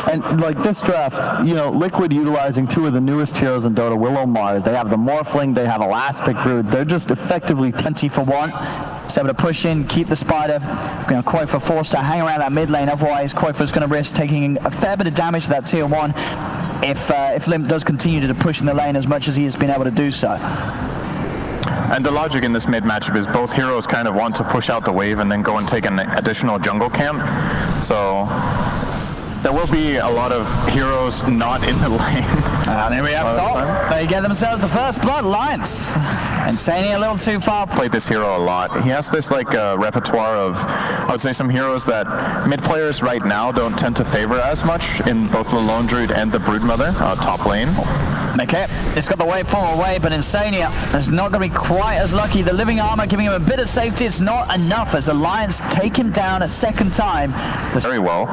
And like this draft, you know, Liquid utilizing two of the newest heroes in Dota, Willow Mars. They have the Morphling, they have Elastic Brood. They're just effectively 20 for 1. So able to push in, keep the spider. You know, Koifa forced to hang around that mid lane. Otherwise, Koifa's going to risk taking a fair bit of damage to that tier 1 if Limp does continue to push in the lane as much as he has been able to do so. And the logic in this mid matchup is both heroes kind of want to push out the wave and then go and take an additional jungle camp. So there will be a lot of heroes not in the lane. And here we have top. They get themselves the first blood. Alliance. Insania a little too far. Played this hero a lot. He has this like repertoire of, I would say, some heroes that mid players right now don't tend to favor as much in both the Lone Druid and the Broodmother top lane. Okay, it's got the waveform away, but Insania is not going to be quite as lucky. The living armor giving him a bit of safety. It's not enough as Alliance take him down a second time. Very well.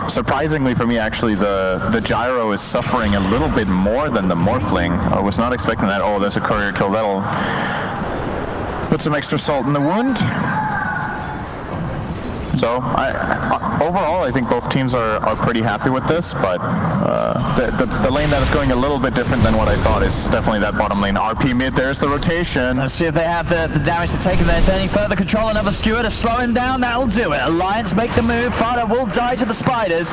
Surprisingly for me, actually, the Gyro is suffering a little bit more than the Morphling. I was not expecting that. Oh, there's a courier kill. That'll put some extra salt in the wound. So overall, I think both teams are pretty happy with this, but the lane that is going a little bit different than what I thought is definitely that bottom lane. RP mid, there's the rotation. Let's see if they have the damage to take him. There's any further control. Another skewer to slow him down. That'll do it. Alliance make the move. Fada will die to the spiders.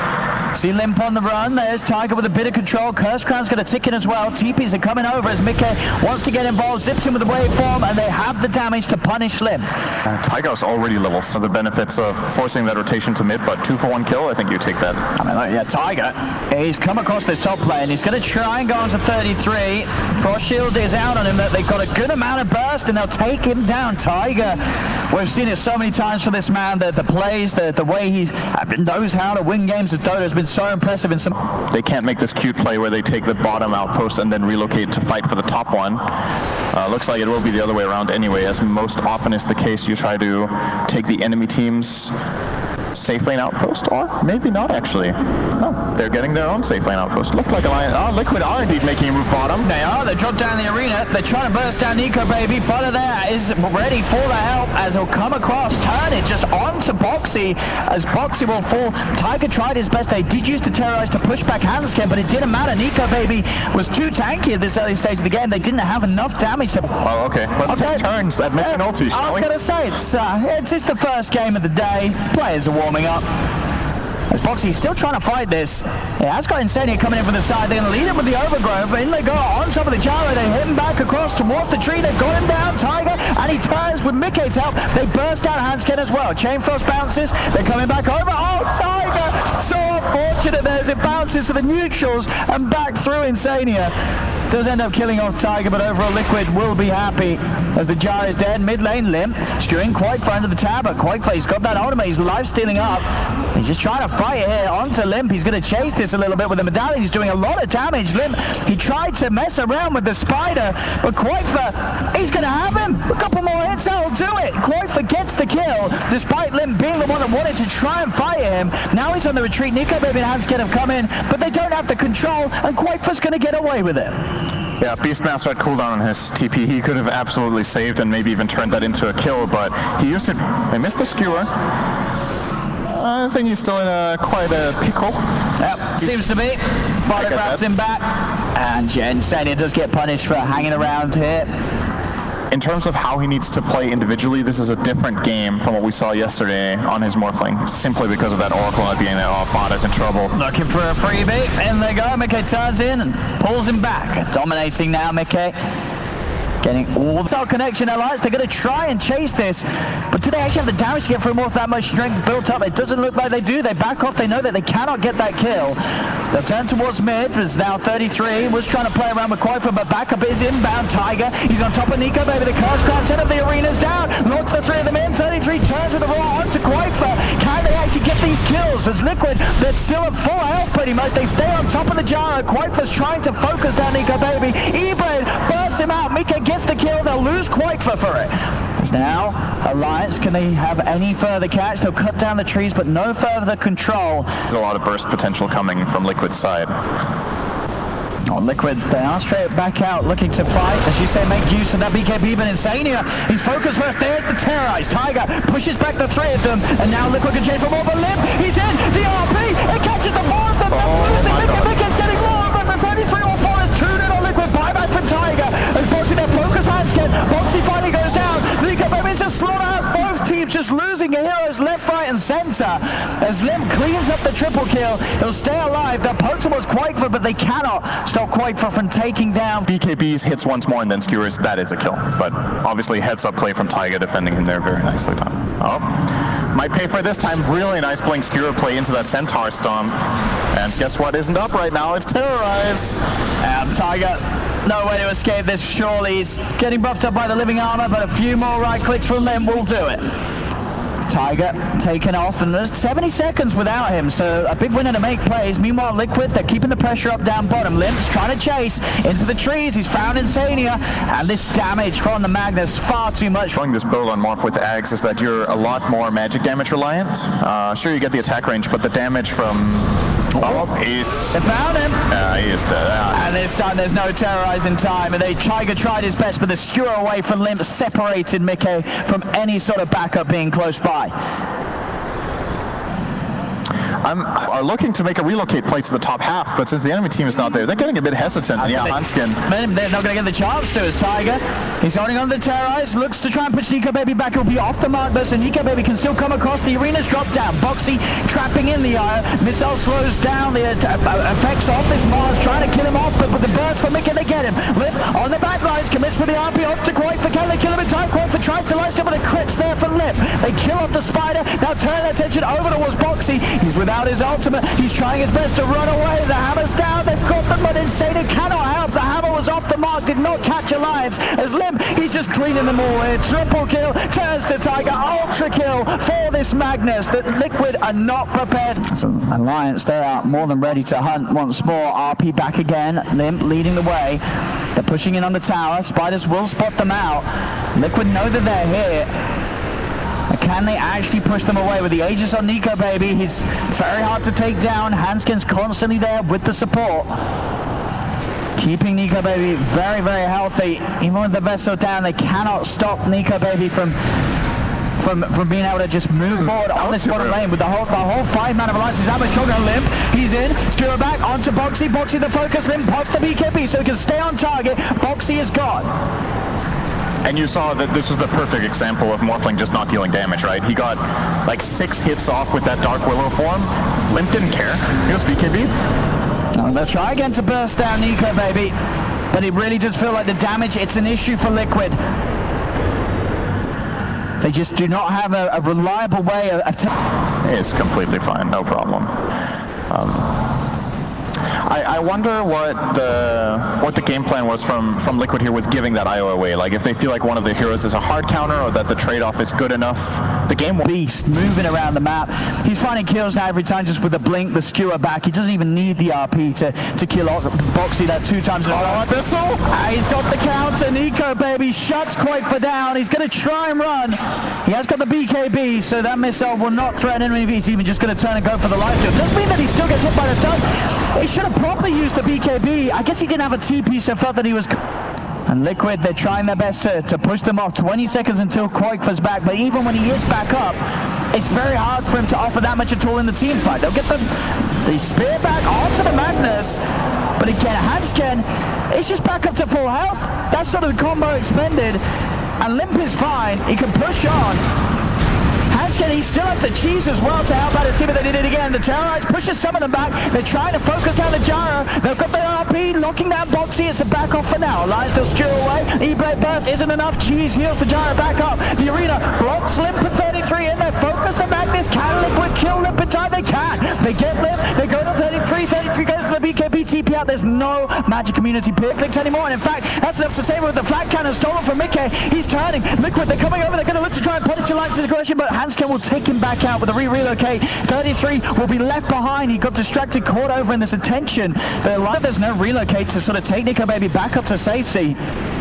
See Limp on the run. There's Tiger with a bit of control. Curse Crown's going to tick in as well. TPs are coming over as Mickey wants to get involved. Zips him with the waveform, and they have the damage to punish Limp. Tiger's already level, so the benefits of forcing that rotation to mid, but 2 for 1 kill, I think you take that. I mean, yeah, Tiger, he's come across this top lane. He's going to try and go on to 33. Frost Shield is out on him. They've got a good amount of burst, and they'll take him down. Tiger, we've seen it so many times for this man. The plays, the way he knows how to win games with Dota has been so impressive. In some, they can't make this cute play where they take the bottom outpost and then relocate to fight for the top one. Looks like it will be the other way around anyway, as most often is the case. You try to take the enemy team's safe lane outpost, or maybe not actually. No, they're getting their own safe lane outpost. Looked like Alliance. Oh, Liquid are indeed making a move bottom. They are. They dropped down the arena. They're trying to burst down Nico, baby. Fada there is ready for the help as he'll come across, turn it just onto Boxy as Boxy will fall. Tiger tried his best. They did use the Terrorize to push back Handskin, but it didn't matter. Nico, baby, was too tanky at this early stage of the game. They didn't have enough damage to... Oh, okay. Let's take turns at missing ulti, shall we? I was going to say, it's just the first game of the day. Players are warming up. As Boxy's still trying to fight this. He has got Insania coming in from the side. They're going to lead him with the overgrowth. In they go on top of the Gyro. They hit him back across towards the tree. They've got him down, Tiger, and he turns with Mickey's help. They burst out Handskin as well. Chain Frost bounces. They're coming back over. Oh, Tiger! So unfortunate there as it bounces to the neutrals and back through Insania. Does end up killing off Tiger, but overall Liquid will be happy as the Gyro is dead. Mid lane, Limp skewing Koifa under the tower, but Koifa, he's got that ultimate. He's life stealing up. He's just trying to fight here onto Limp. He's going to chase this a little bit with the medallion. He's doing a lot of damage. Limp, he tried to mess around with the spider, but Koifa, he's going to have him. A couple more hits, that'll do it. Koifa gets the kill, despite Limp being the one that wanted to try and fight him. Now he's on the retreat. Nico, baby, and Handskin have come in, but they don't have the control, and Koifa's going to get away with it. Yeah, Beastmaster had cooldown on his TP. He could have absolutely saved and maybe even turned that into a kill, but he used it. They missed the skewer. I think he's still in quite a pickle. Yep, seems to be. Fada grabs him back, and Insania does get punished for hanging around here. In terms of how he needs to play individually, this is a different game from what we saw yesterday on his Morphling, simply because of that Oracle not being there. Oh, Fada's in trouble. Looking for a freebie, and they go. Mickey turns in and pulls him back. Dominating now, Mickey. Getting all the connection alliance. They're going to try and chase this, but do they actually have the damage to get through more with that much strength built up? It doesn't look like they do. They back off. They know that they cannot get that kill. They'll turn towards mid. It's now 33. Was trying to play around with Koifa, but backup is inbound. Tiger, he's on top of Nico, baby. The Curse Crown set up the arena's down. Launch the three of them in. 33 turns with the raw onto Koifa. Can they actually get these kills? As Liquid, they're still at full health pretty much. They stay on top of the Gyro. Koifa's trying to focus down Nico, baby. E-Blade burns him out. Mika gets the kill. They'll lose Koifa for it. As now, Alliance, can they have any further catch? They'll cut down the trees, but no further control. There's a lot of burst potential coming from Liquid's side. Oh, Liquid, they are straight back out, looking to fight. As you say, make use of that BKB, but Insania, he's focused first. There's the Terrorize. Tiger pushes back the three of them, and now Liquid can chase for more, but Limp, he's in! The RP, it catches the center. As Limp cleans up the triple kill, he'll stay alive. The poacher was Quakefor, but they cannot stop Quakefor from taking down. BKB's hits once more and then skewers. That is a kill. But obviously heads up play from Taiga defending him there very nicely done. Oh, might pay for this time. Really nice blink skewer play into that Centaur Stomp. And guess what isn't up right now? It's Terrorize. Taiga, no way to escape this. Surely he's getting buffed up by the living armor, but a few more right clicks from Limp will do it. Taiga taken off, and there's 70 seconds without him, so a big winner to make plays. Meanwhile, Liquid, they're keeping the pressure up down bottom. Limp's trying to chase into the trees. He's found Insania, and this damage from the Magnus, far too much. Showing this build on Morph with Ags is that you're a lot more magic damage reliant. Sure, you get the attack range, but the damage from... Oh, they found him. He is dead. And this time there's no terrorizing time. And Taiga tried his best, but the skewer away from Limp separated Mickey from any sort of backup being close by. Are looking to make a relocate play to the top half, but since the enemy team is not there, they're getting a bit hesitant. Yeah, Hanskin. They're not going to get the chance to as Taiga. He's holding on to the Terrorize, looks to try and push Nico Baby back. He'll be off the mark though, so Nico Baby can still come across. The arena's dropped down. Boxy trapping in the eye. Missile slows down the effects of this Mars, trying to kill him off, but with the burst from Mickey, they get him. Limp on the back lines, commits with the RP up to Quakefor. Can they kill him in time? Quakefor tries to light up with a crits there for Limp. They kill off the Spider. Now turn their attention over towards Boxy. He's without his ultimate. He's trying his best to run away. The hammer's down. They've got them, but Insania cannot help. The hammer was off the mark, did not catch Alliance. As Limp, he's just cleaning them all here. Triple kill, turns to Taiga. Ultra kill for this Magnus. The Liquid are not prepared. So Alliance, they are more than ready to hunt once more. RP back again. Limp leading the way. They're pushing in on the tower. Spiders will spot them out. Liquid know that they're here. Can they actually push them away with the Aegis on Nico Baby? He's very hard to take down. Hanskin's constantly there with the support. Keeping Nico Baby very, very healthy. Even with the Vessel down, they cannot stop Nico Baby from being able to just move forward on this bottom lane with the whole 5-man of Alliance. He's having a struggle on Limp. He's in. Skewer back onto Boxy. Boxy the focus. Limp pops the BKB so he can stay on target. Boxy is gone. And you saw that this was the perfect example of Morphling just not dealing damage, right? He got like 6 hits off with that Dark Willow form. Limp didn't care. He was BKB. They'll try again to burst down Nico Baby, but it really does feel like the damage, it's an issue for Liquid. They just do not have a reliable way of... It's completely fine, no problem. I wonder what the game plan was from Liquid here with giving that IO away. Like if they feel like one of the heroes is a hard counter or that the trade-off is good enough, the game will... Beast moving around the map. He's finding kills now every time just with the blink, the skewer back. He doesn't even need the RP to kill Boxy that 2 times in a row. He's off the counter. Nico Baby shuts Quakefor down. He's going to try and run. He has got the BKB, so that missile will not threaten him if he's even just going to turn and go for the lifesteal. Does mean that he still gets hit by the stun. He should have probably used the BKB. I guess he didn't have a TP, so felt that he was... And Liquid, they're trying their best to push them off. 20 seconds until Quakefor's back, but even when he is back up, it's very hard for him to offer that much at all in the team fight. They'll get the spear back onto the Magnus, but again, Hanskin, it's just back up to full health. That's sort of the combo expended, and Limp is fine. He can push on. Hanskin, he still has the cheese as well to help out his team, but they did it again. The Terrorize pushes some of them back. They're trying to focus down the gyro. They've got the RP, locking down Boxy. It's a back off for now. Alliance still skewer away. E-Blade burst isn't enough. Cheese heals the gyro back up. The arena blocks Limp at 33 in there. Focus the Magnus. Can Liquid kill Limp in time? They can. They get Limp. They go to 33. 33 goes to the BKB TP out. There's no magic community clicks anymore. And in fact, that's enough to save him with the flat cannon stolen from Mickey. He's turning. Liquid, they're coming over. They're going to look to try and punish Alliance's aggression, but Hanskin will take him back out with a relocate. 33 will be left behind. He got distracted, caught over in this attention. There's no relocate to sort of take Nico Baby back up to safety.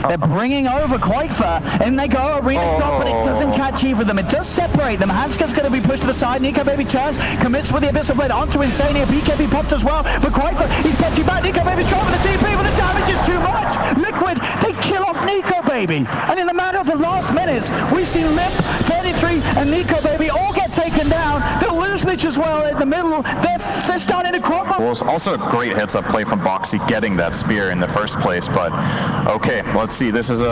They're bringing over Quakefor, and they go arena drop, but it doesn't catch either of them. It does separate them. Hanskin's going to be pushed to the side. Nico Baby turns, commits with the Abyssal Blade onto Insania. BKB pops as well for Quakefor. He's punching back. Nico Baby trying with the TP, but the damage is too much. Liquid, they kill off Nico Baby. And in the matter of the last minutes, we've seen Limp, 33, and Nico Baby all get taken down. They'll lose Lich as well in the middle. They're starting to crumble. tools. Also a great heads-up play from Boxy getting that spear in the first place, but okay, let's see. This is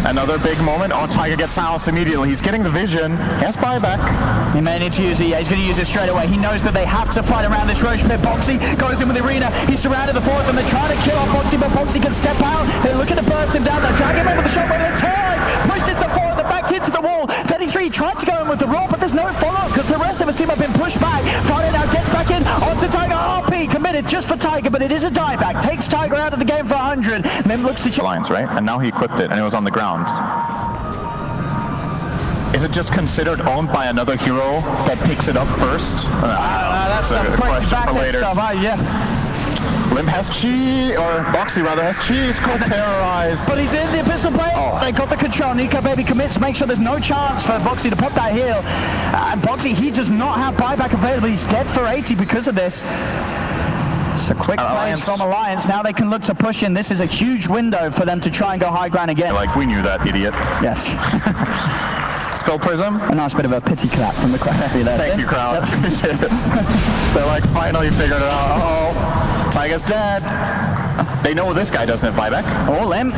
another big moment. Oh, Tiger gets silenced immediately. He's getting the vision. He has buyback. He may need to use it. Yeah, he's going to use it straight away. He knows that they have to fight around this Roche pit. Boxy goes in with the arena. He's surrounded the fourth, and they're trying to kill off Boxy, but Boxy can step out. They're looking to burst him down. They tag him over the shot, but they're tired. Pushes the fourth, the back into the wall. 33 tried to go in with the roll, but there's no follow-up because the rest of his team have been pushed back. Friday now gets back in onto Tiger. RP committed just for Tiger, but it is a dieback. Takes Tiger out of the game for 100. Then looks to Lines, right? And now he equipped it, and it was on the ground. Is it just considered owned by another hero that picks it up first? That's a question for later. Yeah. Limp has chi, or Boxy rather has chi. It's called Terrorize. But he's in the Abyssal Blade. Oh. They got the control. Nico Baby commits, make sure there's no chance for Boxy to pop that heal. Boxy, he does not have buyback available. He's dead for 80 because of this. So quick plays from Alliance. Now they can look to push in. This is a huge window for them to try and go high ground again. Like, we knew that, idiot. Yes. Spell Prism. A nice bit of a pity clap from the crowd there. Thank you, crowd. They're like, finally figured it out. Uh-oh. Tiger's dead. They know this guy doesn't have buyback. Oh, Limp.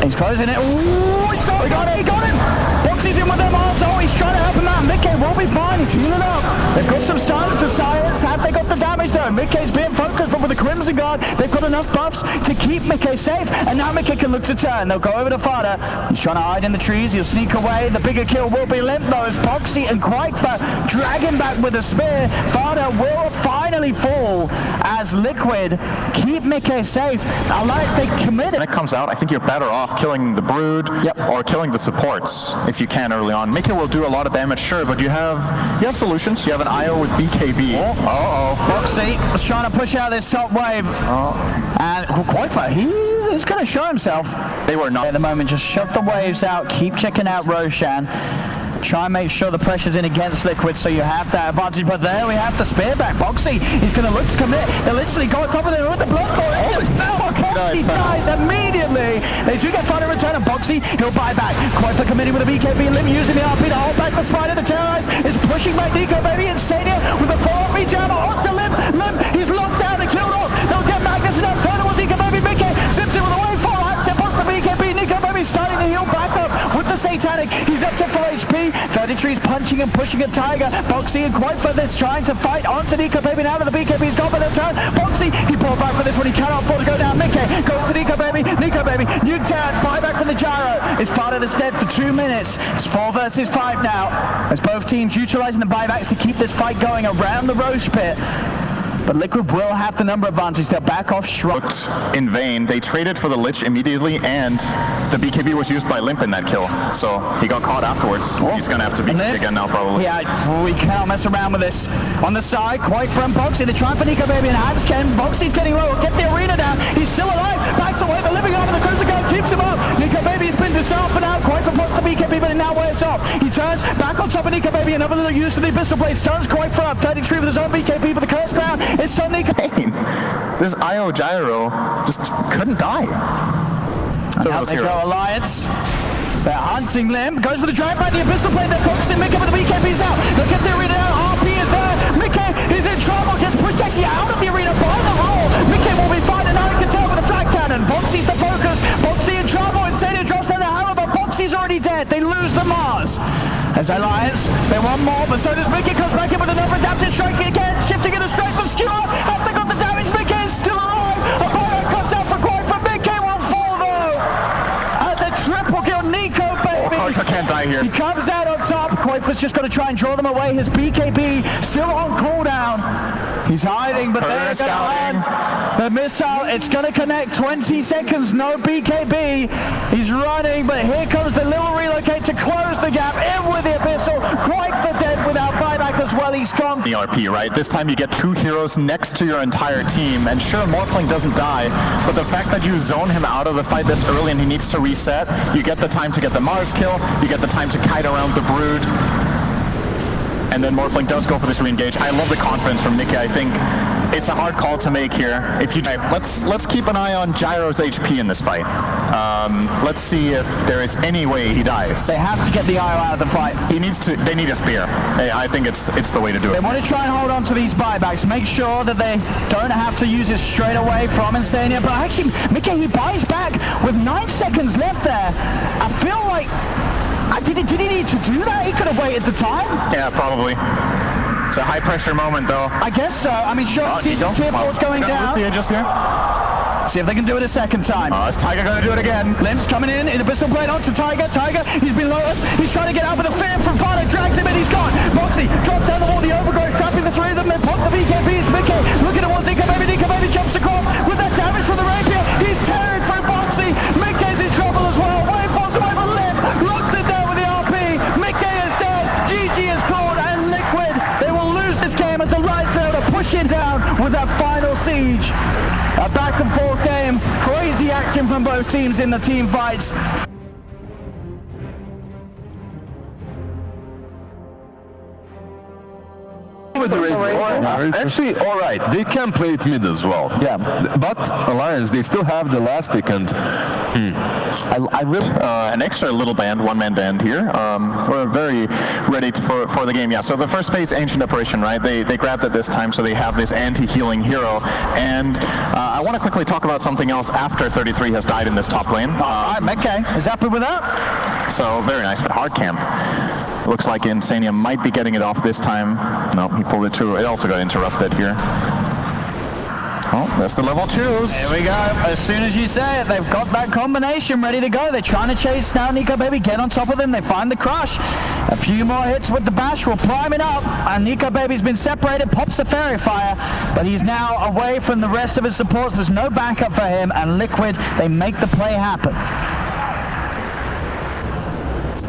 He's closing it. Ooh, he got it. He got him. Boxy's in with them also. He's trying to help him out. Mickey will be fine. He's healing up. They've got some stuns to silence. Have they got the damage though? Mickey's being focused, but with the Crimson Guard, they've got enough buffs to keep Mickey safe. And now Mickey can look to turn. They'll go over to Fada. He's trying to hide in the trees. He'll sneak away. The bigger kill will be Limp though, as Boxy and Quakefa drag him back with a spear. Fada will finally fall as Liquid keep Mickey safe. Alliance, they committed. When it comes out, I think you're better off killing the Brood or killing the supports if you can early on. Mickey will do a lot of damage, sure, but you have solutions. You have an IO with BKB. Boxy was trying to push out this top wave. And Quakefa, he's going to show himself. They were not. At the moment, just shove the waves out, keep checking out Roshan. Try and make sure the pressure's in against Liquid so you have that advantage. But there we have the spear back. Boxy, he's going to look to commit. They literally go on top of them with the blood for it. Boxy dies immediately. They do get fun in return, and Boxy, he'll buy back. Quakefa committing with a BKB. Limp using the RP to hold back the spider. The Terrorize is pushing back Nico Baby and Sadia with a follow-up reach out onto Limp. Limp, he's locked down and killed off. They'll get Magnus and further with Nico Baby. Mickey zips in with a wave 4. They push the BKB. Nico Baby starting to heal back up with the Satanic. He's up to full HP. 33's punching and pushing at Tiger. Boxy and Quakefa this trying to fight onto Nico Baby. Now that the BKB's gone by the turn. Boxy, he pulled back for this one. He cannot afford to go down. Mickey goes to Nico Baby. Nico Baby, nuke down. Buyback from the gyro. It's Fada that's dead for 2 minutes. It's 4 versus 5 now. As both teams utilizing the buybacks to keep this fight going around the Roche pit. But Liquid will have the number advantage. They'll back off strong. In vain. They traded for the Lich immediately, and the BKB was used by Limp in that kill. So he got caught afterwards. He's going to have to beat me again now, probably. Yeah, we cannot mess around with this. On the side, quite from Boxy. They're trying for Nico Baby and Hadscan. Boxy's getting low. Get the arena down. He's still alive. Backs away. The living arm of the Crimson Guard keeps him up. Nico Baby's been disarmed for now. Quite from pops the BKB, but it now wears off. He turns back on top of Nico Baby. Another little use of the Abyssal Blade. Stuns quite from up. 33 with his own BKB, but the curse ground is still Nico. This IO gyro just couldn't die. And out they go, Alliance. They're hunting Limp. Goes for the drive by the Abyssal Blade. They're focusing Mickey, but the BKB's out. Look at the arena now. RP is there. Mickey is in trouble. Gets pushed actually out of the arena by the roll. Mickey will be fine, and now he can tell with the flat cannon. Boxy's the focus. Boxy in trouble. Insane drops down the hammer, but Boxy's already dead. They lose the Mars. As Alliance, they want more, but so does Mickey. Comes back in with another adaptive strike again. Shifting in a strength of skewer. Have they got the damage? Mickey is still alive. A fire comes out for Quakefa. Mickey will fall though. At the triple kill, Nico Baby. Quakefa can't die here. He comes out on top. Quakefa's just going to try and draw them away. His BKB still on cooldown. He's hiding, but they're going to land the missile. It's going to connect. 20 seconds, no BKB. He's running, but here comes the little relocate to close the gap. In with the Abyssal. Quakefa dead without buyback as well. He's gone. The RP, right? This time you get 2 heroes next to your entire team, and sure, Morphling doesn't die, but the fact that you zone him out of the fight this early and he needs to reset, you get the time to get the Mars kill, you get the time to kite around the Brood, and then Morphling does go for this re-engage. I love the confidence from Nicky. I think it's a hard call to make here. If you let's keep an eye on Gyro's HP in this fight. Let's see if there is any way he dies. They have to get the IO out of the fight. He needs to. They need a spear. I think it's the way to do it. They want to try and hold on to these buybacks. Make sure that they don't have to use it straight away from Insania. But actually, Mickey, he buys back with 9 seconds left there. I feel like. Did he need to do that? He could have waited the time. Yeah, probably. It's a high pressure moment, though. I guess so. I mean, sure, see the tier 4's going down. The edges here. See if they can do it a second time. Is Tiger going to do it again? Limp's coming in Abyssal Blade onto Tiger. Tiger, he's been lowest. He's trying to get out with a fear from Fado, drags him in, he's gone. Boxy drops down the wall, the overgrowth, trapping the three of them. They pop the BKB. It's Mickey looking at what Nika Baby jumps across with that damage from the rapier. He's tearing through Boxy. Mickey's in trouble as well. Wave falls away from Limp. Locks it down with the RP. Mickey is dead. GG is called, and Liquid, they will lose this game as the Lights fail to push it down with that final siege. A back and forth game, crazy action from both teams in the team fights. Actually, all right, they can play it mid as well. Yeah. But Alliance, they still have the last pick, and I really. An extra little band, one-man band here. We're very ready for the game. Yeah, so the first phase, Ancient Apparition, right? They grabbed it this time, so they have this anti-healing hero. And I want to quickly talk about something else after 33 has died in this top lane. All right, okay. Is happy with that? So very nice, but hard camp. Looks like Insania might be getting it off this time. No, he pulled it too. It also got interrupted here. Oh, that's the level 2s. Here we go. As soon as you say it, they've got that combination ready to go. They're trying to chase now Nika Baby, get on top of them. They find the crush. A few more hits with the bash will prime it up. And Nika Baby's been separated, pops the fairy fire, but he's now away from the rest of his supports. There's no backup for him, and Liquid, they make the play happen.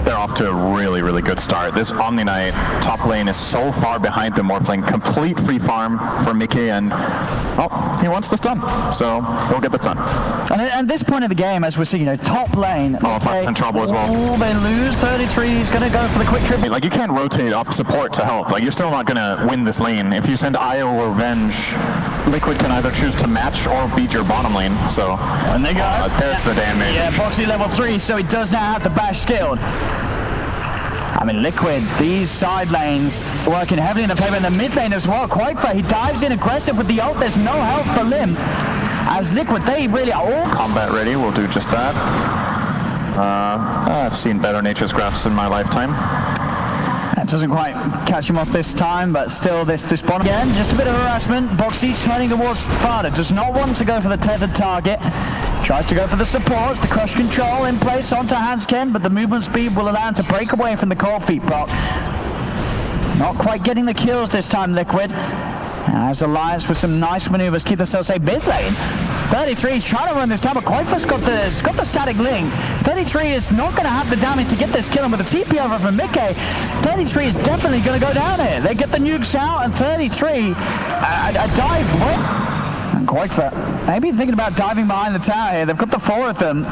They're off to a really, really good start. This Omni Knight top lane is so far behind them. We're playing complete free farm for Mickey, and he wants this done. So he'll get this done. And at this point of the game, as we're seeing, top lane. In trouble as well. Oh, they lose 33. He's going to go for the quick trip. Like, you can't rotate up support to help. Like, you're still not going to win this lane. If you send Io or Venge, Liquid can either choose to match or beat your bottom lane. So, and they go. There's the damage. Yeah, Boxy level 3, so he does now have the bash skilled. I mean, Liquid, these side lanes working heavily in the favor in the mid lane as well. Quite fair. He dives in aggressive with the ult. There's no help for Lim. As Liquid, they really are all combat ready. We'll do just that. I've seen better Nature's Graphs in my lifetime. That doesn't quite catch him off this time, but still this bottom again, just a bit of harassment. Boxy's turning towards Fada, does not want to go for the tethered target. Tries to go for the supports, the crush control in place onto Hansken, but the movement speed will allow him to break away from the cold feet proc. Not quite getting the kills this time, Liquid. As Alliance with some nice maneuvers keep themselves safe mid lane. 33 is trying to run this time, but Quaitfa's got the static link. 33 is not going to have the damage to get this kill, and with the TP over from Mickey, 33 is definitely going to go down here. They get the nukes out, and 33, a dive away. And Quaitfa, maybe thinking about diving behind the tower here. They've got the 4 of them.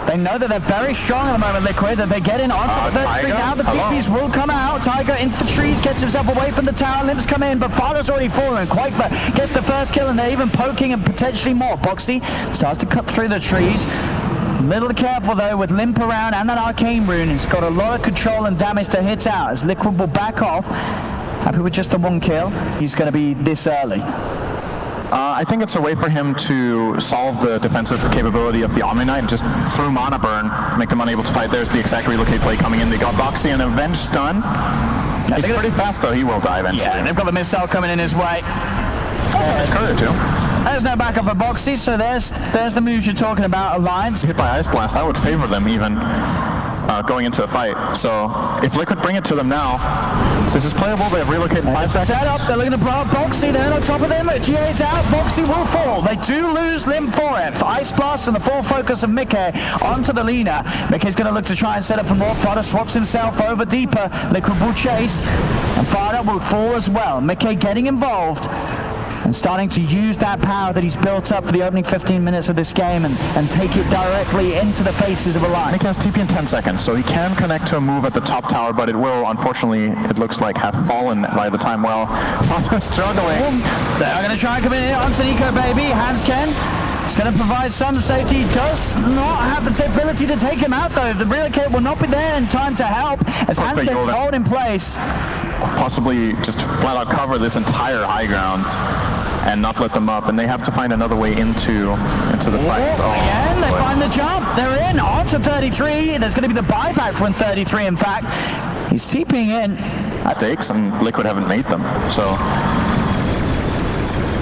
They know that they're very strong at the moment, Liquid, that they get in on the 33 now. The TPs will come out. Tiger into the trees, gets himself away from the tower. Limps come in, but Fada's already fallen. Quaitfa gets the first kill, and they're even poking and potentially more. Boxy starts to cut through the trees. A little careful, though, with Limp around and that arcane rune. It's got a lot of control and damage to hit out, as Liquid will back off. Happy with just the 1 kill. He's going to be this early. I think it's a way for him to solve the defensive capability of the Omni Knight, just through mana burn, make them unable to fight. There's the exact relocate play coming in. They got Boxy and Avenge stun. He's pretty fast, though. He will die eventually. Yeah, they've got the missile coming in his way. Courage, too. There's no backup for Boxy, so there's the moves you're talking about, Alliance. Hit by Ice Blast, I would favor them even going into a fight. So if Liquid bring it to them now, this is playable. They have relocated 5 seconds. Set up, they're looking to blow up Boxy, they're on top of them. GA's out, Boxy will fall. They do lose Limb for it. Ice Blast and the full focus of Mickey onto the Lina. Mickey's going to look to try and set up for more. Fada swaps himself over deeper. Liquid will chase, and Fada will fall as well. Mickey getting involved. and starting to use that power that he's built up for the opening 15 minutes of this game and take it directly into the faces of Alliance. Nick has TP in 10 seconds, so he can connect to a move at the top tower, but it will, unfortunately, it looks like, have fallen by the time. Well, Fata's struggling. They're going to try and come in onto Nico Baby. Hansken is going to provide some safety. He does not have the ability to take him out, though. The relocate will not be there in time to help as Hansken's hold in place. Possibly just flat out cover this entire high ground and not let them up, and they have to find another way into the fight. Again, they find the jump. They're in onto 33. There's going to be the buyback from 33, in fact. He's TPing in. Stakes, and Liquid haven't made them, so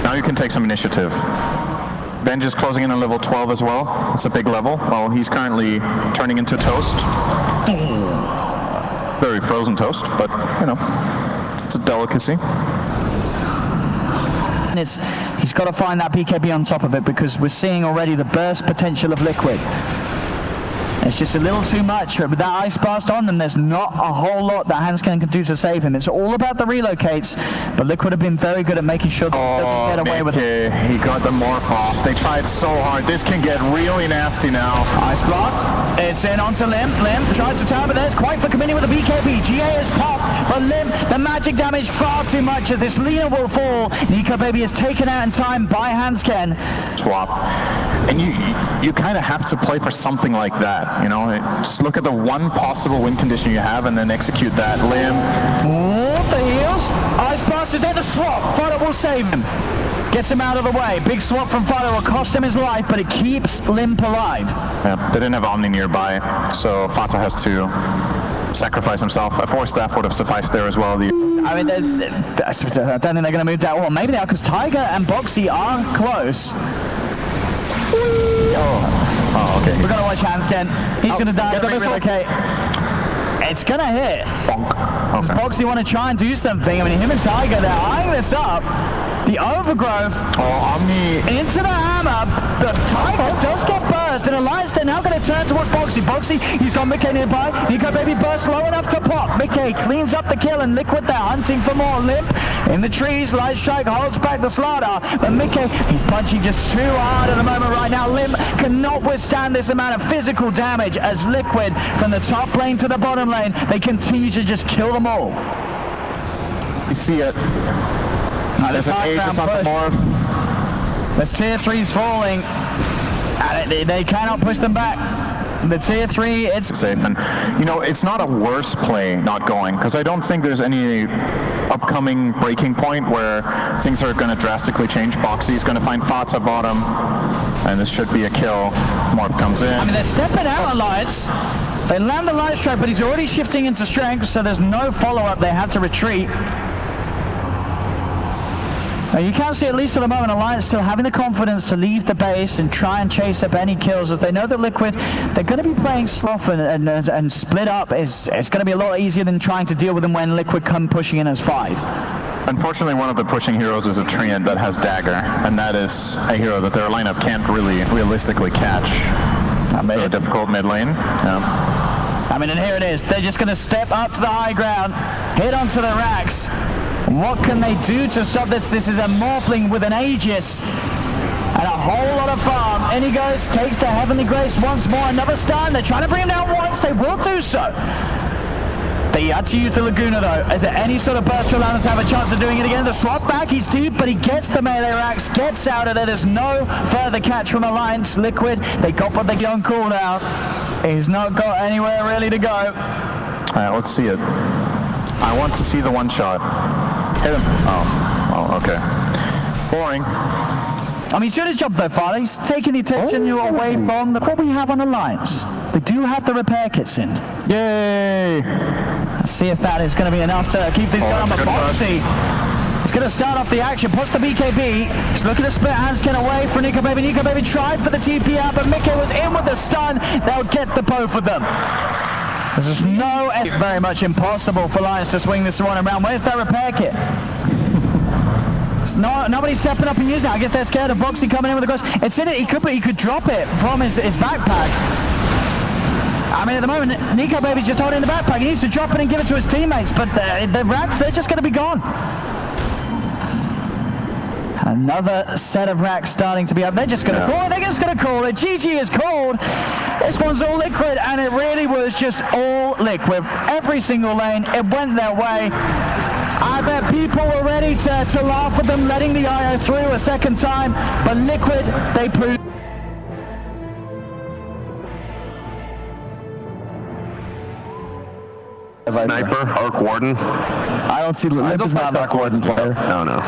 now you can take some initiative. Benj is closing in on level 12 as well. It's a big level. Well, he's currently turning into toast. Very frozen toast, but, you know, it's a delicacy. And he's got to find that BKB on top of it, because we're seeing already the burst potential of Liquid. It's just a little too much, but with that ice blast on them, there's not a whole lot that Hansken can do to save him. It's all about the relocates, but Liquid have been very good at making sure that he doesn't get away with it. He got the morph off. They tried so hard. This can get really nasty now. Ice blast. It's in onto Limp. Limp tried to turn, but there's quite for committing with the BKB. GA is popped, but Limp, the magic damage far too much as this Lina will fall. Nico Baby is taken out in time by Hansken. Swap. And you kind of have to play for something like that. You know, just look at the one possible win condition you have and then execute that. Limp. The heals. Ice blast is there to swap. Fido will save him. Gets him out of the way. Big swap from Fido will cost him his life, but it keeps Limp alive. Yeah, they didn't have Omni nearby, so Fata has to sacrifice himself. A Force Staff would have sufficed there as well. I mean, I don't think they're going to move that. Well, maybe they are, because Tiger and Boxy are close. Oh, okay. We're going to watch Hansken. He's going to die. Okay. It's going to hit. Bonk. Does Boxy want to try and do something? I mean, him and Tiger, they're eyeing this up. The overgrowth Omni into the hammer. The Tiger does get burst, and Alliance, they're now going to turn towards Boxy. Boxy, he's got Mickey nearby. Nico Baby burst low enough to pop. Mickey cleans up the kill, and Liquid, they're hunting for more. Limp in the trees. Light Strike holds back the slaughter, but Mickey, he's punching just too hard at the moment right now. Limp cannot withstand this amount of physical damage as Liquid, from the top lane to the bottom lane, they continue to just kill them all. You see it. There's an Aegis on the morph. The tier 3's falling. And they cannot push them back. The tier 3, it's safe. And, you know, it's not a worse play not going, because I don't think there's any upcoming breaking point where things are going to drastically change. Boxy's going to find Fata bottom, and this should be a kill. Morph comes in. I mean, they're stepping out, Alliance. They land the light strike, but he's already shifting into strength, so there's no follow-up. They have to retreat. Now you can see, at least at the moment, Alliance still having the confidence to leave the base and try and chase up any kills, as they know that Liquid, they're going to be playing sloth and split up. It's going to be a lot easier than trying to deal with them when Liquid come pushing in as 5. Unfortunately, one of the pushing heroes is a Treant that has Dagger, and that is a hero that their lineup can't really realistically catch. Really difficult mid lane. Yeah. I mean, and here it is. They're just going to step up to the high ground, hit onto the racks. What can they do to stop this? This is a Morphling with an Aegis and a whole lot of farm. In he goes, takes the Heavenly Grace once more. Another stun. They're trying to bring him down once. They will do so. They had to use the Laguna, though. Is there any sort of burst to allow them to have a chance of doing it again? The swap back, he's deep, but he gets the melee racks, gets out of there. There's no further catch from Alliance. Liquid, they got what they get on cooldown. He's not got anywhere really to go. All right, let's see it. I want to see the one shot. Hit him. Oh, okay. Boring. I mean, he's doing his job though, Father. He's taking the attention away from what we have on Alliance. They do have the repair kits in. Yay! Let's see if that is going to be enough to keep this going. But Boxy, he's going to start off the action. Puts the BKB. He's looking to split Hansken away for Nico Baby. Nico Baby tried for the TP out, but Mickey was in with the stun. They'll get the both of them. There's no very much impossible for Lions to swing this one around. Where's that repair kit? It's nobody's stepping up and using it. I guess they're scared of Boxy coming in with the ghost. It's in it. He could drop it from his backpack. I mean, at the moment, Nico Baby's just holding the backpack. He needs to drop it and give it to his teammates, but the racks, they're just going to be gone. Another set of racks starting to be up. They're just going to call it. They're just going to call it. GG is called. This one's all Liquid, and it really was just all Liquid. Every single lane, it went their way. I bet people were ready to laugh at them letting the IO through a second time, but Liquid, they proved. Sniper, Arc Warden. I don't see Limp is not an Arc Warden player. No.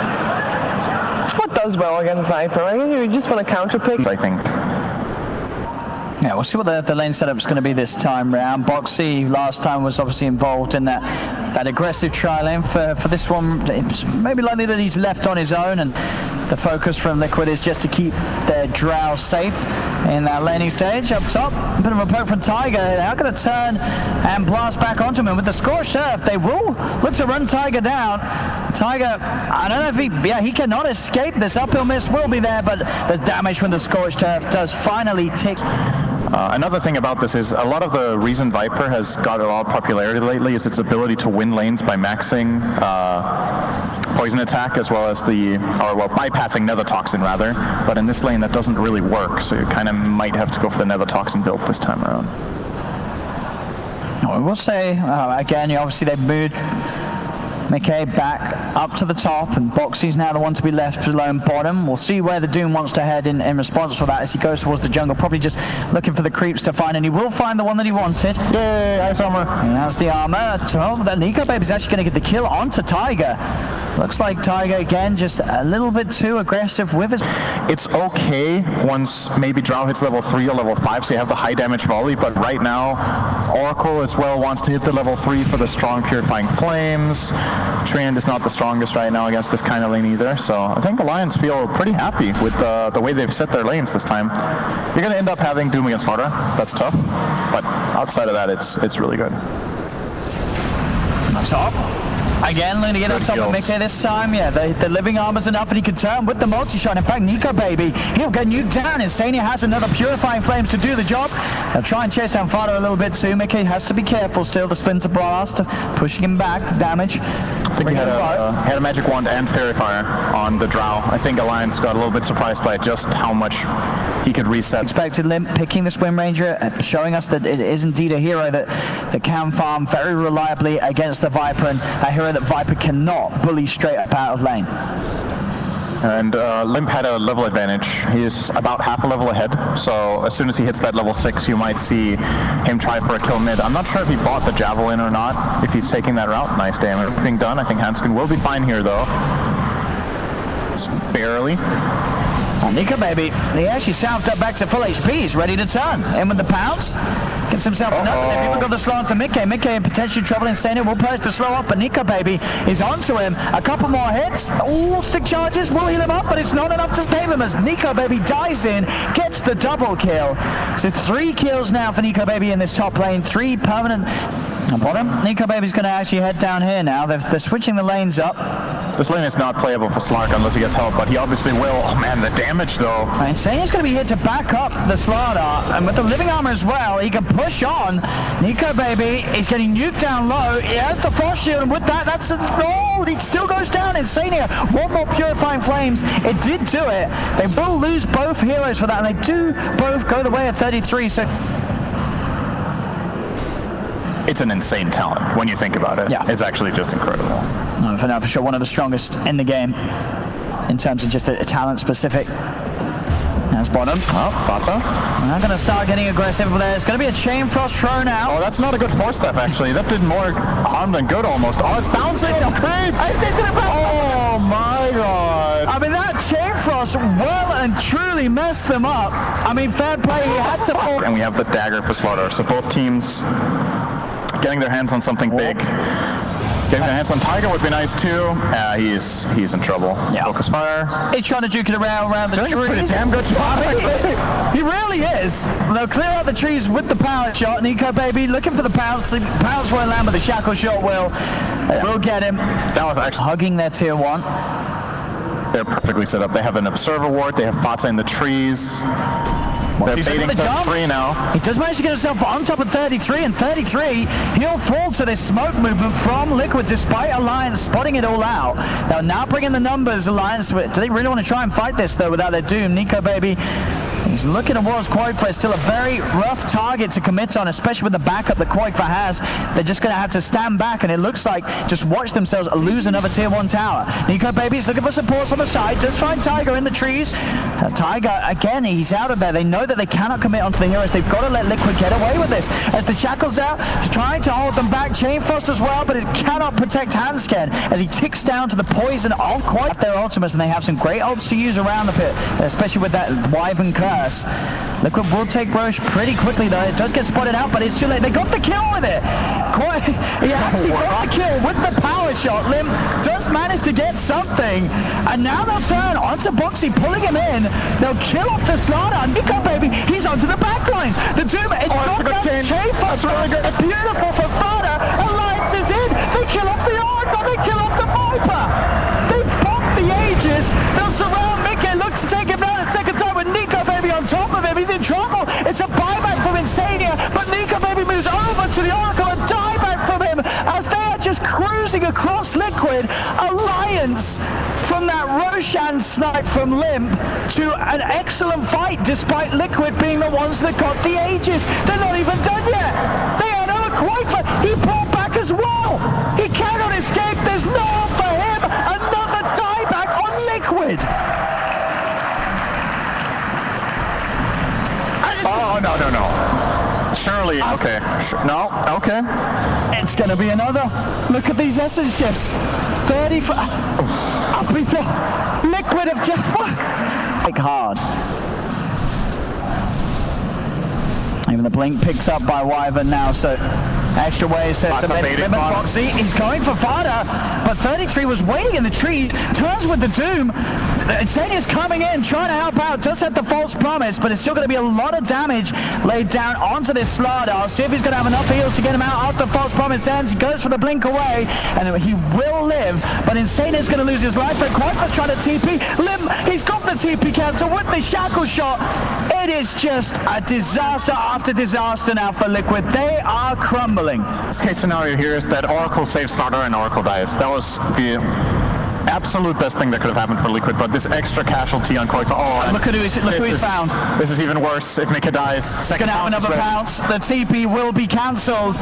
What does well against Sniper? I think you just want to counter pick. I think. Yeah, we'll see what the lane setup's going to be this time round. Boxy last time was obviously involved in that aggressive tri lane. For this one, it's maybe likely that he's left on his own, and the focus from Liquid is just to keep their Drow safe in that laning stage. Up top, a bit of a poke from Tiger. They're going to turn and blast back onto him, and with the Scorched Earth, they will look to run Tiger down. Tiger, I don't know if he cannot escape. This uphill miss will be there, but the damage from the Scorched Earth does finally tick. Another thing about this is a lot of the reason Viper has got a lot of popularity lately is its ability to win lanes by maxing poison attack as well as bypassing Nether Toxin rather. But in this lane that doesn't really work, so you kind of might have to go for the Nether Toxin build this time around. I will say, again, obviously they've moved McKay back up to the top, and Boxy's now the one to be left alone bottom. We'll see where the Doom wants to head in response for that as he goes towards the jungle, probably just looking for the creeps to find, and he will find the one that he wanted. Yay, Ice Armor. And that's the armor. So that Nico Baby's actually going to get the kill onto Tiger. Looks like Tiger, again, just a little bit too aggressive with his... It's okay once maybe Drow hits level 3 or level 5, so you have the high damage volley, but right now, Oracle as well wants to hit the level 3 for the strong Purifying Flames. Treant is not the strongest right now against this kind of lane either, so I think Alliance feel pretty happy with the way they've set their lanes this time. You're going to end up having Doom against Slaughter. That's tough, but outside of that, it's really good. That's up. Again, looking to get on top of Mickey this time. Yeah, the living armor's enough, and he can turn with the multi-shot. In fact, Nico Baby, he'll get nuked down. Insania has another Purifying Flames to do the job. They'll try and chase down Fado a little bit too. Mickey has to be careful still. The Splinter Blast pushing him back, the damage. I think he had a Magic Wand and Fairy Fire on the Drow. I think Alliance got a little bit surprised by just how much he could reset. Expected Limp picking this Wind Ranger, showing us that it is indeed a hero that can farm very reliably against the Viper, and a hero that Viper cannot bully straight up out of lane. And Limp had a level advantage. He's about half a level ahead, so as soon as he hits that level 6, you might see him try for a kill mid. I'm not sure if he bought the Javelin or not, if he's taking that route. Nice damage being done. I think Hanskin will be fine here, though. It's barely. Nico Baby, he actually salved up back to full HP. He's ready to turn. In with the pounce. Gets himself another. They've even got the slow onto Mickey. Mickey in potential trouble. Insania will post the slow off, but Nico Baby is onto him. A couple more hits. All stick charges will heal him up, but it's not enough to save him as Nico Baby dives in, gets the double kill. So 3 kills now for Nico Baby in this top lane. 3 permanent. Bottom. Nico Baby's going to actually head down here now. They're switching the lanes up. This lane is not playable for Slark unless he gets help, but he obviously will. Oh man, the damage though. Insania's going to be here to back up the Slaughter, and with the living armor as well, he can push on. Nico Baby is getting nuked down low. He has the frost shield, and with that, that's a goal. He still goes down. Insania, one more Purifying Flames. It did do it. They will lose both heroes for that, and they do both go the way of 33. So it's an insane talent when you think about it. Yeah. It's actually just incredible. For now, for sure, one of the strongest in the game in terms of just the talent specific. That's bottom. Oh, Fata. They're going to start getting aggressive there. It's going to be a Chain Frost thrown out. Oh, that's not a good 4-step, actually. That did more harm than good, almost. Oh, it's bouncing. It's going to bounce. Oh, my God. I mean, that Chain Frost well and truly messed them up. I mean, fair play. He had to pull. And we have the dagger for Slaughter. So both teams getting their hands on something big. Getting their hands on Tiger would be nice too. He's in trouble. Yeah. Focus fire. He's trying to juke it around the trees. Pretty damn good job. He really is. They'll clear out the trees with the power shot. Nico Baby looking for the pounce. The pounce won't land, but the shackle shot will. We'll get him. That was actually hugging their tier 1. They're perfectly set up. They have an observer ward. They have Fata in the trees. They're He's baiting over the jump. 33 now. He does manage to get himself on top of 33, and 33, he'll fall to this smoke movement from Liquid despite Alliance spotting it all out. They'll now bring in the numbers, Alliance. Do they really want to try and fight this, though, without their Doom? Nico, baby, he's looking towards Quoifer. Still a very rough target to commit on, especially with the backup that Quoifer has. They're just going to have to stand back, and it looks like just watch themselves lose another tier 1 tower. Nico, baby's looking for supports on the side. Does find Tiger in the trees. Tiger, again, he's out of there. They know that they cannot commit onto the heroes. They've got to let Liquid get away with this. As the Shackle's out, he's trying to hold them back. Chainfrost as well, but it cannot protect Hansken as he ticks down to the poison of Quoifer. Their ultimates, and they have some great ults to use around the pit, especially with that Wyvern Curse. Liquid will take Roche pretty quickly, though. It does get spotted out, but it's too late. They got the kill with it. He actually got the kill with the power shot. Lim does manage to get something, and now they'll turn onto Boxy, pulling him in. They'll kill off the Slaughter. Nico, baby, he's onto the backlines. The Doom, it's not that Chainfrost. Beautiful for Fada. Alliance is in. They kill off the Orc, but they kill off the Viper. They pop the Aegis. They'll surround Mickey, looks to take him down a second time with Nico, baby, on top of him. He's in trouble. It's a buyback from Insania, but Nico, baby, moves over to the Oracle, a dieback from him as they are just cruising across Liquid. Alliance from that Roshan snipe from Limp to an excellent fight despite Liquid being the ones that got the Aegis. They're not even done yet. They had Quoifer. He pulled back as well. He cannot escape. There's no hope for him. Another dieback on Liquid. Oh, no. Surely, okay. No, okay. It's going to be another. Look at these essence shifts. 35. Up we thought. Liquid have just. Like hard. Even the blink picks up by Wyvern now, so extra ways to limit Boxy. He's going for Fada, but 33 was waiting in the tree, turns with the Doom. Insania's coming in, trying to help out, does have the false promise, but it's still going to be a lot of damage laid down onto this Slaughter. I'll see if he's going to have enough heals to get him out after the false promise ends. He goes for the blink away, and he will live, but Insania's going to lose his life. But Quack's trying to TP. Lim, he's got the TP cancel with the shackle shot. It is just a disaster after disaster now for Liquid. They are crumbling. Best case scenario here is that Oracle saves Slaughter and Oracle dies. That was the absolute best thing that could have happened for Liquid, but this extra casualty on Quoifer. Oh, look who he's found. This is even worse if Mika dies. Second gonna have another bounce. The TP will be cancelled.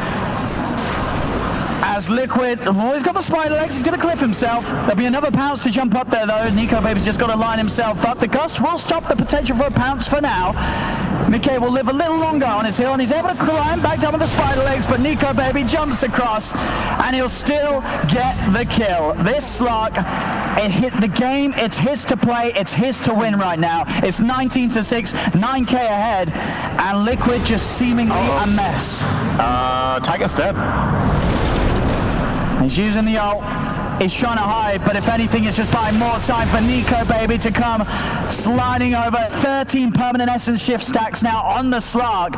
As Liquid, oh, he's got the spider legs, he's going to cliff himself. There'll be another pounce to jump up there, though. Nico, baby's just got to line himself up. The gust will stop the potential for a pounce for now. Mickey will live a little longer on his hill, and he's able to climb back down with the spider legs, but Nico, baby, jumps across, and he'll still get the kill. This slug, it hit the game. It's his to play. It's his to win right now. It's 19-6, 9K ahead, and Liquid just seemingly a mess. Tiger's dead. He's using the ult. He's trying to hide, but if anything, it's just buying more time for Nico, baby, to come sliding over. 13 permanent essence shift stacks now on the slug.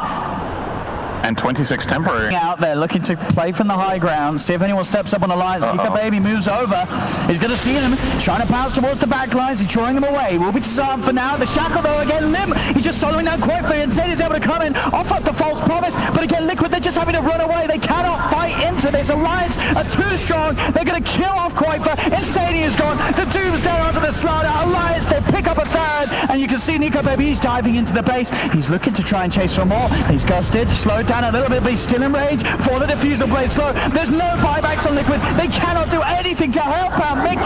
And 26 temporary. Out there looking to play from the high ground, see if anyone steps up on Alliance. Nico, baby, moves over. He's going to see him, trying to pounce towards the back lines. He's drawing them away. Will be disarmed for now. The shackle, though, again, Lim. He's just soloing down Quoifer, and Zeddy's able to come in, off up the false promise. But again, Liquid, they're just having to run away. They cannot fight into this. Alliance are too strong. They're going to kill off Quoifer. Insania's gone. The Doom's down onto the Slaughter. Alliance, they pick up a third. And you can see Nico, baby, he's diving into the base. He's looking to try and chase for more. He's gusted, slowed down a little bit, but he's still in range for the diffuser blade slow. There's no buybacks on Liquid. They cannot do anything to help out Mickey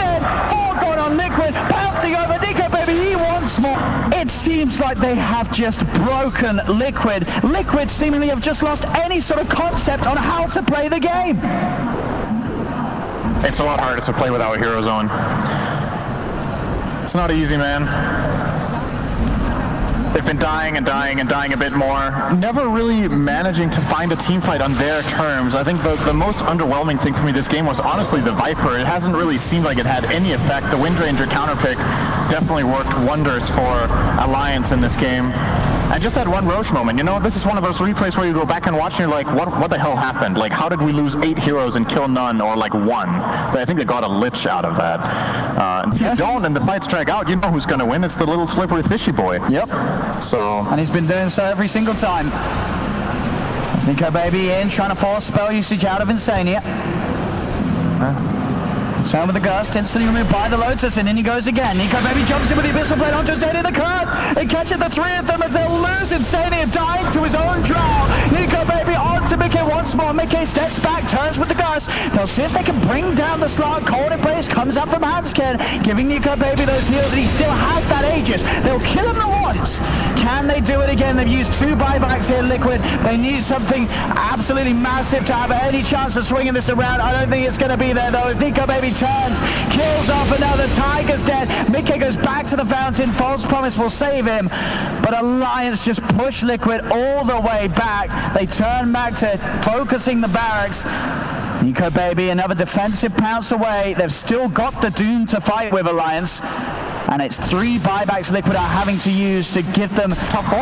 dead. 4 gone on Liquid, bouncing over Nico, baby, he wants more. It seems like they have just broken Liquid. Liquid seemingly have just lost any sort of concept on how to play the game. It's a lot harder to play without a hero zone. It's not easy, man. They've been dying a bit more. Never really managing to find a team fight on their terms. I think the most underwhelming thing for me this game was honestly the Viper. It hasn't really seemed like it had any effect. The Windranger counterpick definitely worked wonders for Alliance in this game. And just that one Roche moment, you know, this is one of those replays where you go back and watch and you're like, what the hell happened? Like, how did we lose 8 heroes and kill none, or like 1? But I think they got a lich out of that. And if you don't and the fights drag out, you know who's going to win. It's the little slippery fishy boy. Yep. So. And he's been doing so every single time. There's Nico Baby in, trying to force spell usage out of Insania. Turn with the Gust, instantly removed by the Lotus, and in he goes again. Nico Baby jumps in with the Abyssal Blade onto Insania, the curse! They catch it, the 3 of them, as they'll lose Insania, dying to his own drow. Nico Baby onto Mickey once more. Mickey steps back, turns with the Gust. They'll see if they can bring down the Slark. Cold Embrace comes up from Hanskin, giving Nico Baby those heals, and he still has that Aegis. They'll kill him once. Can they do it again? They've used 2 buybacks here, Liquid. They need something absolutely massive to have any chance of swinging this around. I don't think it's going to be there, though, as Nico Baby turns, kills off another. Tiger's dead. Mickey goes back to the fountain. False Promise will save him, but Alliance just push Liquid all the way back. They turn back to focusing the barracks. Nico Baby, another defensive pounce away. They've still got the Doom to fight with, Alliance. And it's 3 buybacks Liquid are having to use to give them top 4.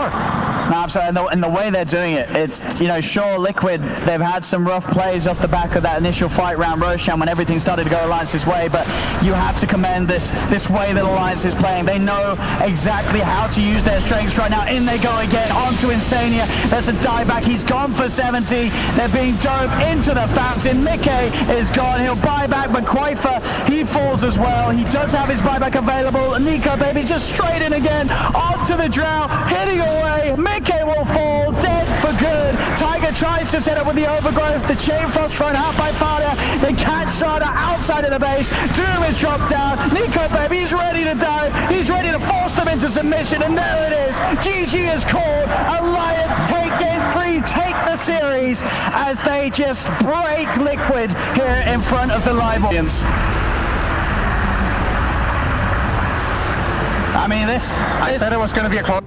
No, absolutely. And the way they're doing it, it's, you know, sure, Liquid, they've had some rough plays off the back of that initial fight round Roshan when everything started to go Alliance's way, but you have to commend this way that Alliance is playing. They know exactly how to use their strengths right now. In they go again, onto Insania. There's a dieback. He's gone for 70. They're being dove into the fountain. Mickey is gone. He'll buy back, but Quaifa, he falls as well. He does have his buyback available. Nico Baby's just straight in again, onto the drow, hitting away. Mickey will fall, dead for good. Tiger tries to set up with the overgrowth. The chain frost thrown out by Fadia. They catch Sada outside of the base. Doom is dropped down. Nico Baby is ready to die. He's ready to force them into submission, and there it is. GG is called. Alliance take game 3, take the series as they just break Liquid here in front of the live audience. I mean, I said it was going to be a close.